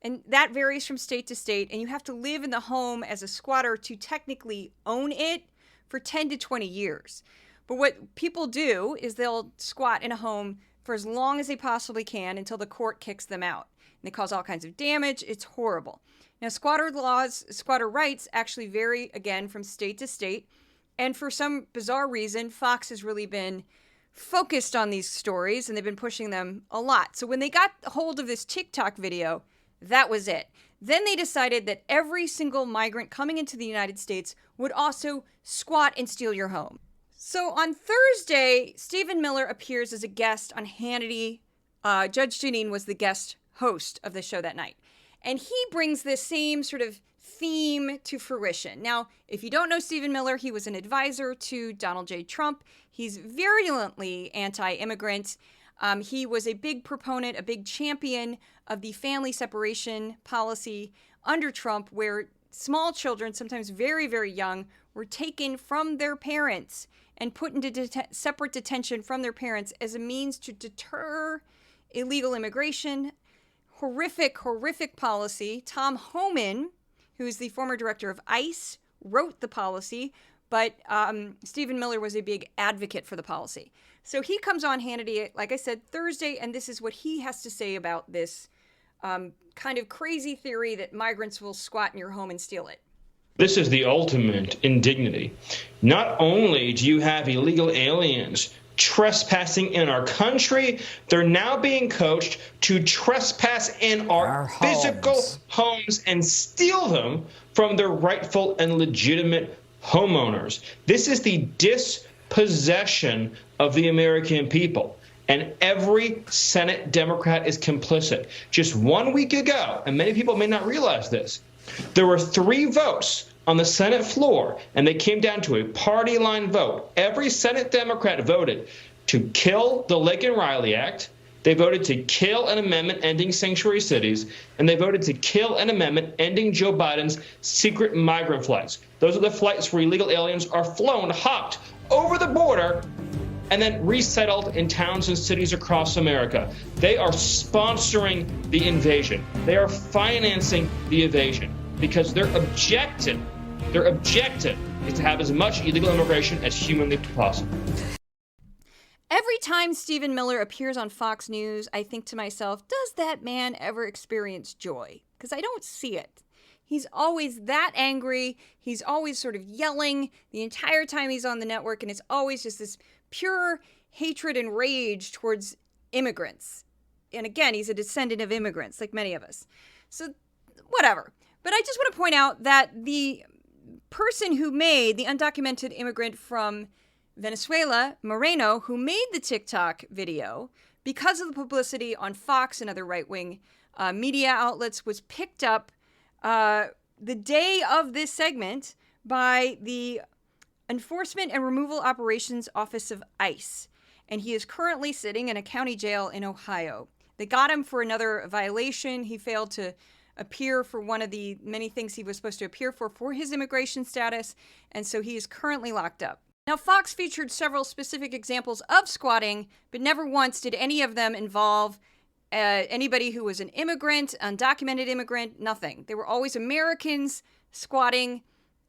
And that varies from state to state. And you have to live in the home as a squatter to technically own it for 10 to 20 years. But what people do is they'll squat in a home for as long as they possibly can until the court kicks them out. And they cause all kinds of damage. It's horrible. Now, squatter laws, squatter rights actually vary, again, from state to state. And for some bizarre reason, Fox has really been focused on these stories, and they've been pushing them a lot. So when they got hold of this TikTok video, that was it. Then they decided that every single migrant coming into the United States would also squat and steal your home. So on Thursday, Stephen Miller appears as a guest on Hannity. Judge Jeanine was the guest host of the show that night. And he brings this same sort of theme to fruition. Now, if you don't know Stephen Miller, he was an advisor to Donald J. Trump. He's virulently anti-immigrant. He was a big proponent, a big champion of the family separation policy under Trump, where small children, sometimes very, very young, were taken from their parents and put into separate detention from their parents as a means to deter illegal immigration. Horrific, horrific policy. Tom Homan, who is the former director of ICE, wrote the policy, but Stephen Miller was a big advocate for the policy. So he comes on Hannity, like I said, Thursday, and this is what he has to say about this kind of crazy theory that migrants will squat in your home and steal it. This is the ultimate indignity. Not only do you have illegal aliens trespassing in our country, they're now being coached to trespass in our physical homes and steal them from their rightful and legitimate homeowners. This is the dispossession of the American people. And every Senate Democrat is complicit. Just 1 week ago, and many people may not realize this, there were 3 votes on the Senate floor, and they came down to a party line vote. Every Senate Democrat voted to kill the Lincoln-Riley Act. They voted to kill an amendment ending sanctuary cities, and they voted to kill an amendment ending Joe Biden's secret migrant flights. Those are the flights where illegal aliens are flown, hopped over the border, and then resettled in towns and cities across America. They are sponsoring the invasion. They are financing the invasion because their objective is to have as much illegal immigration as humanly possible. Every time Stephen Miller appears on Fox News, I think to myself, does that man ever experience joy? Because I don't see it. He's always that angry. He's always sort of yelling the entire time he's on the network, and it's always just this pure hatred and rage towards immigrants. And again, he's a descendant of immigrants, like many of us. So, whatever. But I just want to point out that the person who made the undocumented immigrant from Venezuela, Moreno, who made the TikTok video, because of the publicity on Fox and other right-wing media outlets, was picked up the day of this segment by the Enforcement and Removal Operations Office of ICE. And he is currently sitting in a county jail in Ohio. They got him for another violation. He failed to appear for one of the many things he was supposed to appear for his immigration status. And so he is currently locked up. Now, Fox featured several specific examples of squatting, but never once did any of them involve anybody who was an immigrant, undocumented immigrant, nothing. They were always Americans squatting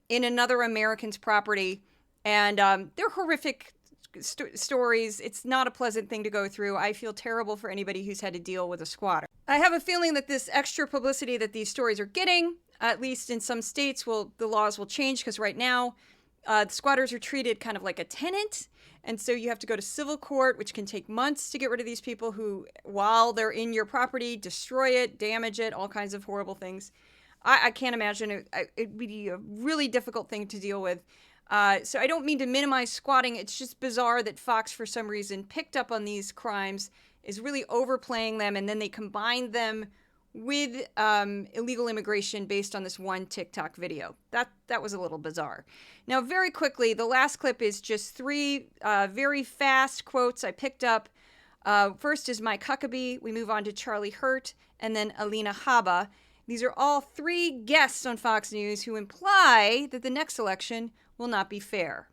in another American's property. And they're horrific stories. It's not a pleasant thing to go through. I feel terrible for anybody who's had to deal with a squatter. I have a feeling that this extra publicity that these stories are getting, at least in some states, the laws will change, because right now, the squatters are treated kind of like a tenant. And so you have to go to civil court, which can take months to get rid of these people who, while they're in your property, destroy it, damage it, all kinds of horrible things. I can't imagine it'd be a really difficult thing to deal with. So I don't mean to minimize squatting. It's just bizarre that Fox, for some reason, picked up on these crimes, is really overplaying them, and then they combined them with illegal immigration based on this one TikTok video. That was a little bizarre. Now, very quickly, the last clip is just 3 very fast quotes I picked up. First is Mike Huckabee. We move on to Charlie Hurt, and then Alina Habba. These are all 3 guests on Fox News who imply that the next election will not be fair.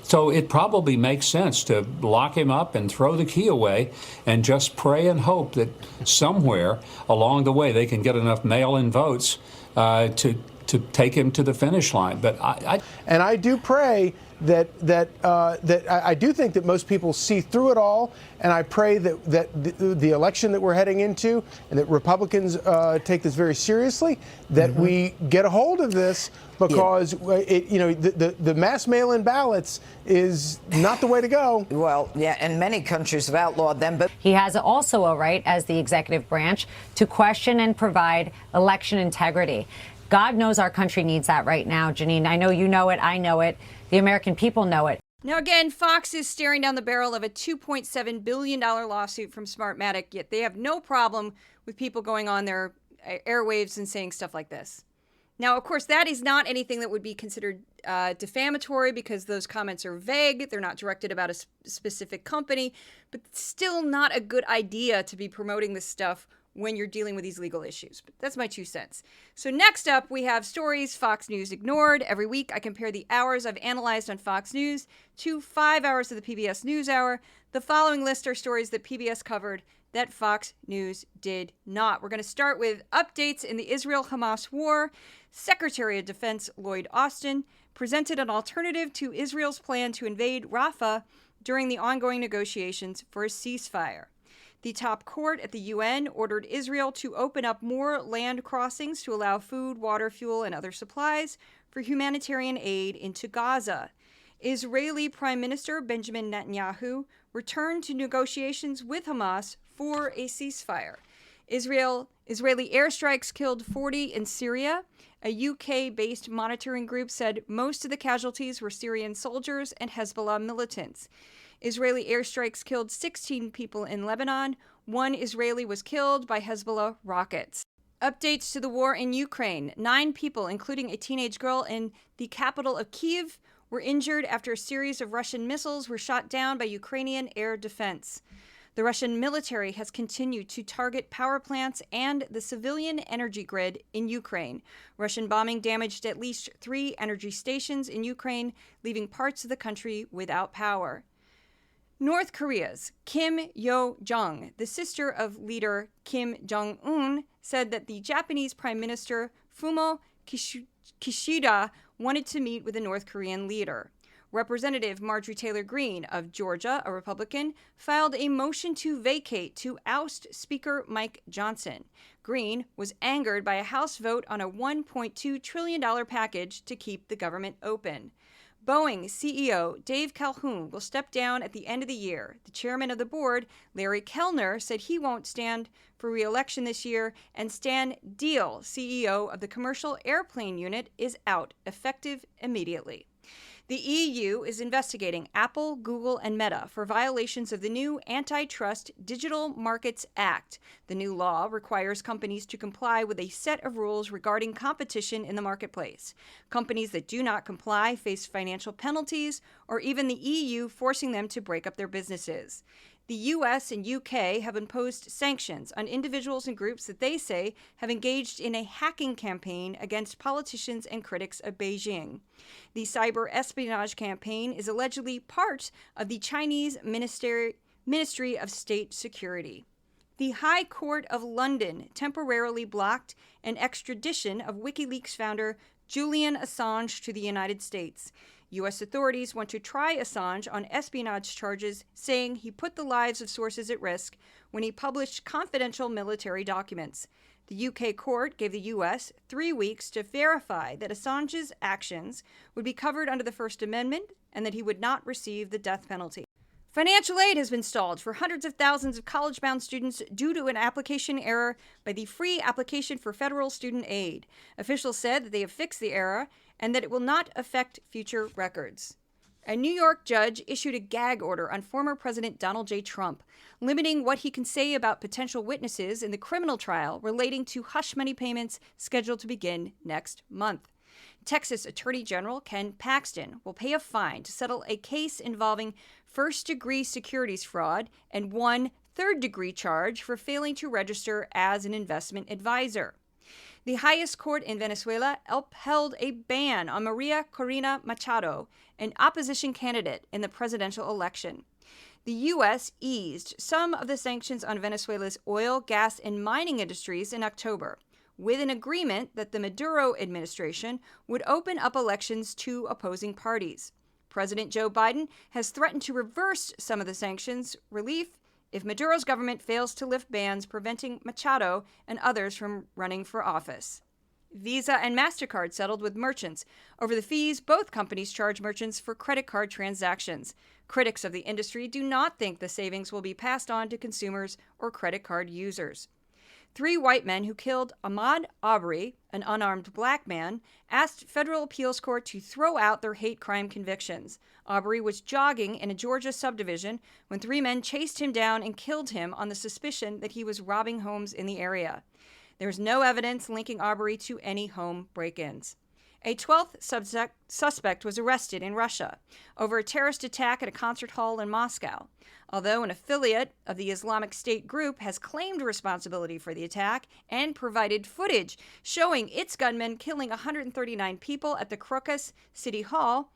So So it probably makes sense to lock him up and throw the key away and just pray and hope that somewhere along the way they can get enough mail-in votes to take him to the finish line. But I do pray that I do think that most people see through it all, and I pray that the election that we're heading into, and that Republicans take this very seriously, that we get a hold of this, because the mass mail-in ballots is not the way to go. Well, yeah, and many countries have outlawed them, but he has also a right as the executive branch to question and provide election integrity. God knows our country needs that right now, Jeanine. I know you know it. I know it. The American people know it. Now, again, Fox is staring down the barrel of a $2.7 billion lawsuit from Smartmatic, yet they have no problem with people going on their airwaves and saying stuff like this. Now, of course, that is not anything that would be considered defamatory, because those comments are vague. They're not directed about a specific company, but still not a good idea to be promoting this stuff when you're dealing with these legal issues. But that's my 2 cents. So next up, we have stories Fox News ignored. Every week, I compare the hours I've analyzed on Fox News to 5 hours of the PBS NewsHour. The following list are stories that PBS covered that Fox News did not. We're going to start with updates in the Israel-Hamas war. Secretary of Defense Lloyd Austin presented an alternative to Israel's plan to invade Rafah during the ongoing negotiations for a ceasefire. The top court at the UN ordered Israel to open up more land crossings to allow food, water, fuel, and other supplies for humanitarian aid into Gaza. Israeli Prime Minister Benjamin Netanyahu returned to negotiations with Hamas for a ceasefire. Israeli airstrikes killed 40 in Syria. A UK-based monitoring group said most of the casualties were Syrian soldiers and Hezbollah militants. Israeli airstrikes killed 16 people in Lebanon. 1 Israeli was killed by Hezbollah rockets. Updates to the war in Ukraine. 9 people, including a teenage girl in the capital of Kyiv, were injured after a series of Russian missiles were shot down by Ukrainian air defense. The Russian military has continued to target power plants and the civilian energy grid in Ukraine. Russian bombing damaged at least 3 energy stations in Ukraine, leaving parts of the country without power. North Korea's Kim Yo-jong, the sister of leader Kim Jong-un, said that the Japanese Prime Minister Fumio Kishida wanted to meet with the North Korean leader. Representative Marjorie Taylor Greene of Georgia, a Republican, filed a motion to vacate to oust Speaker Mike Johnson. Greene was angered by a House vote on a $1.2 trillion package to keep the government open. Boeing CEO Dave Calhoun will step down at the end of the year. The chairman of the board, Larry Kellner, said he won't stand for re-election this year, and Stan Deal, CEO of the commercial airplane unit, is out, effective immediately. The EU is investigating Apple, Google, and Meta for violations of the new Antitrust Digital Markets Act. The new law requires companies to comply with a set of rules regarding competition in the marketplace. Companies that do not comply face financial penalties, or even the EU forcing them to break up their businesses. The U.S. and U.K. have imposed sanctions on individuals and groups that they say have engaged in a hacking campaign against politicians and critics of Beijing. The cyber espionage campaign is allegedly part of the Chinese Ministry of State Security. The High Court of London temporarily blocked an extradition of WikiLeaks founder Julian Assange to the United States. U.S. authorities want to try Assange on espionage charges, saying he put the lives of sources at risk when he published confidential military documents. The UK court gave the U.S. 3 weeks to verify that Assange's actions would be covered under the First Amendment and that he would not receive the death penalty. Financial aid has been stalled for hundreds of thousands of college-bound students due to an application error by the Free Application for Federal Student Aid. Officials said that they have fixed the error and that it will not affect future records. A New York judge issued a gag order on former President Donald J. Trump, limiting what he can say about potential witnesses in the criminal trial relating to hush money payments scheduled to begin next month. Texas Attorney General Ken Paxton will pay a fine to settle a case involving first-degree securities fraud and 1 third-degree charge for failing to register as an investment advisor. The highest court in Venezuela upheld a ban on Maria Corina Machado, an opposition candidate in the presidential election. The U.S. eased some of the sanctions on Venezuela's oil, gas, and mining industries in October, with an agreement that the Maduro administration would open up elections to opposing parties. President Joe Biden has threatened to reverse some of the sanctions relief if Maduro's government fails to lift bans preventing Machado and others from running for office. Visa and MasterCard settled with merchants over the fees both companies charge merchants for credit card transactions. Critics of the industry do not think the savings will be passed on to consumers or credit card users. 3 white men who killed Ahmaud Arbery, an unarmed black man, asked federal appeals court to throw out their hate crime convictions. Arbery was jogging in a Georgia subdivision when 3 men chased him down and killed him on the suspicion that he was robbing homes in the area. There is no evidence linking Arbery to any home break-ins. A 12th suspect was arrested in Russia over a terrorist attack at a concert hall in Moscow. Although an affiliate of the Islamic State group has claimed responsibility for the attack and provided footage showing its gunmen killing 139 people at the Crocus City Hall,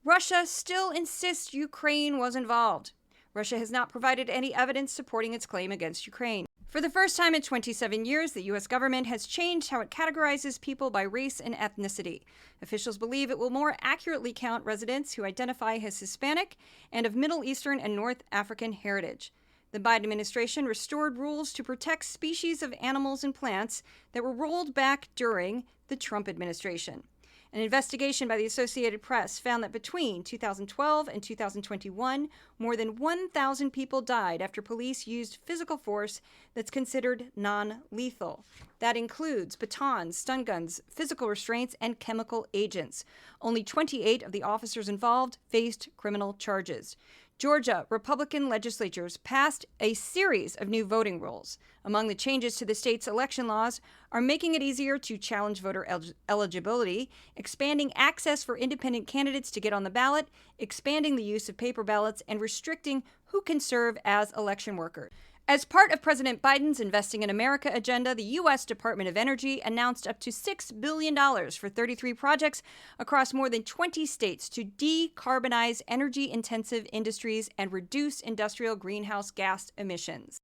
Russia still insists Ukraine was involved. Russia has not provided any evidence supporting its claim against Ukraine. For the first time in 27 years, the U.S. government has changed how it categorizes people by race and ethnicity. Officials believe it will more accurately count residents who identify as Hispanic and of Middle Eastern and North African heritage. The Biden administration restored rules to protect species of animals and plants that were rolled back during the Trump administration. An investigation by the Associated Press found that between 2012 and 2021, more than 1,000 people died after police used physical force that's considered non-lethal. That includes batons, stun guns, physical restraints, and chemical agents. Only 28 of the officers involved faced criminal charges. Georgia Republican legislatures passed a series of new voting rules. Among the changes to the state's election laws are making it easier to challenge voter eligibility, expanding access for independent candidates to get on the ballot, expanding the use of paper ballots, and restricting who can serve as election workers. As part of President Biden's Investing in America agenda, the U.S. Department of Energy announced up to $6 billion for 33 projects across more than 20 states to decarbonize energy-intensive industries and reduce industrial greenhouse gas emissions.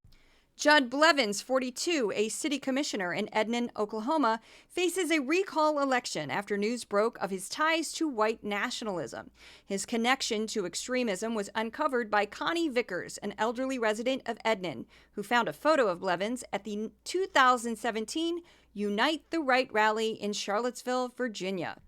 Judd Blevins, 42, a city commissioner in Edmond, Oklahoma, faces a recall election after news broke of his ties to white nationalism. His connection to extremism was uncovered by Connie Vickers, an elderly resident of Edmond, who found a photo of Blevins at the 2017 Unite the Right rally in Charlottesville, Virginia.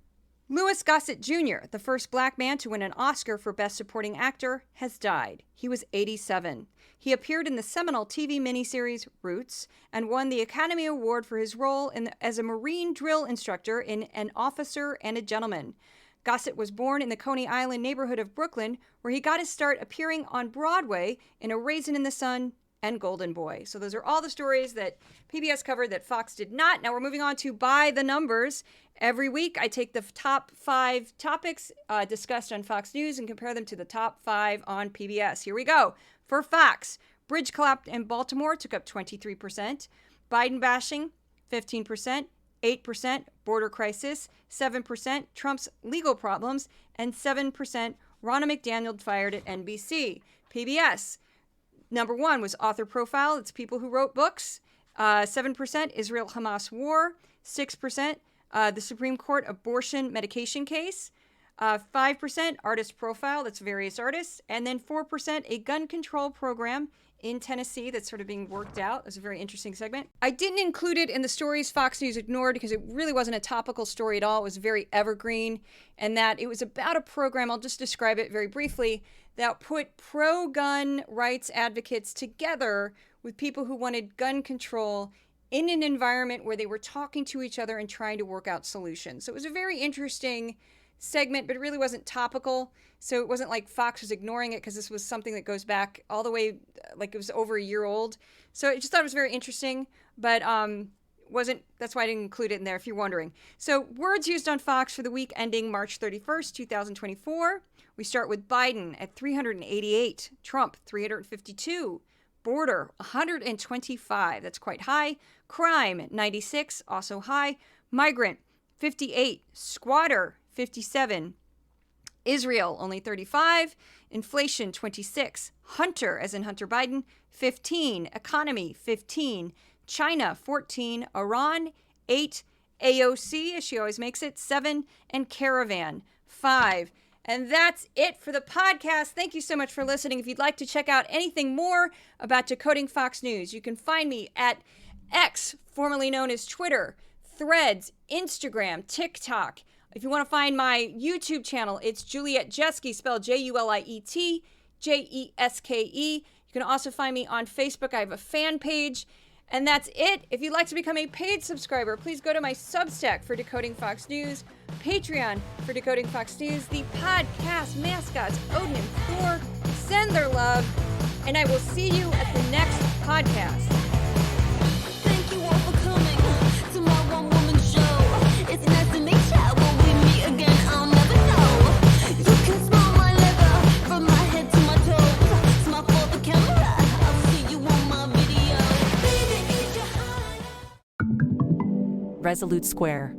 Louis Gossett Jr., the first black man to win an Oscar for Best Supporting Actor, has died. He was 87. He appeared in the seminal TV miniseries Roots and won the Academy Award for his role as a Marine drill instructor in An Officer and a Gentleman. Gossett was born in the Coney Island neighborhood of Brooklyn, where he got his start appearing on Broadway in A Raisin in the Sun and Golden Boy. So those are all the stories that PBS covered that Fox did not. Now we're moving on to By the Numbers. Every week I take the top 5 topics discussed on Fox News and compare them to the top 5 on PBS. Here we go. For Fox, bridge collapse in Baltimore took up 23%. Biden bashing, 15%. 8% border crisis, 7% Trump's legal problems, and 7% Ronna McDaniel fired at NBC. PBS, number 1 was author profile. It's people who wrote books. 7% Israel-Hamas war. 6% the Supreme Court abortion medication case. 5% artist profile. That's various artists. And then 4% a gun control program in Tennessee that's sort of being worked out. It's a very interesting segment. I didn't include it in the stories Fox News ignored because it really wasn't a topical story at all. It was very evergreen, and that it was about a program, I'll just describe it very briefly, that put pro-gun rights advocates together with people who wanted gun control in an environment where they were talking to each other and trying to work out solutions. So it was a very interesting segment, but it really wasn't topical. So it wasn't like Fox was ignoring it because this was something that goes back all the way, like it was over a year old. So I just thought it was very interesting, but that's why I didn't include it in there if you're wondering. So words used on Fox for the week ending March 31st, 2024. We start with Biden at 388, Trump 352, Border, 125. That's quite high. Crime, 96. Also high. Migrant, 58. Squatter, 57. Israel, only 35. Inflation, 26. Hunter, as in Hunter Biden, 15. Economy, 15. China, 14. Iran, 8. AOC, as she always makes it, 7. And Caravan, 5. And that's it for the podcast. Thank you so much for listening. If you'd like to check out anything more about Decoding Fox News, you can find me at X, formerly known as Twitter, Threads, Instagram, TikTok. If you want to find my YouTube channel, it's Juliet Jeske, spelled Juliet Jeske. You can also find me on Facebook. I have a fan page. And that's it. If you'd like to become a paid subscriber, please go to my Substack for Decoding Fox News, Patreon for Decoding Fox News, the podcast mascots, Odin and Thor, send their love, and I will see you at the next podcast. Thank you all for coming to my one-woman show. It's nice to meet you. Will we meet again? I'll never know. You can smell my leather from my head to my toes. Smile for the camera. I'll see you on my video. Resolute Square.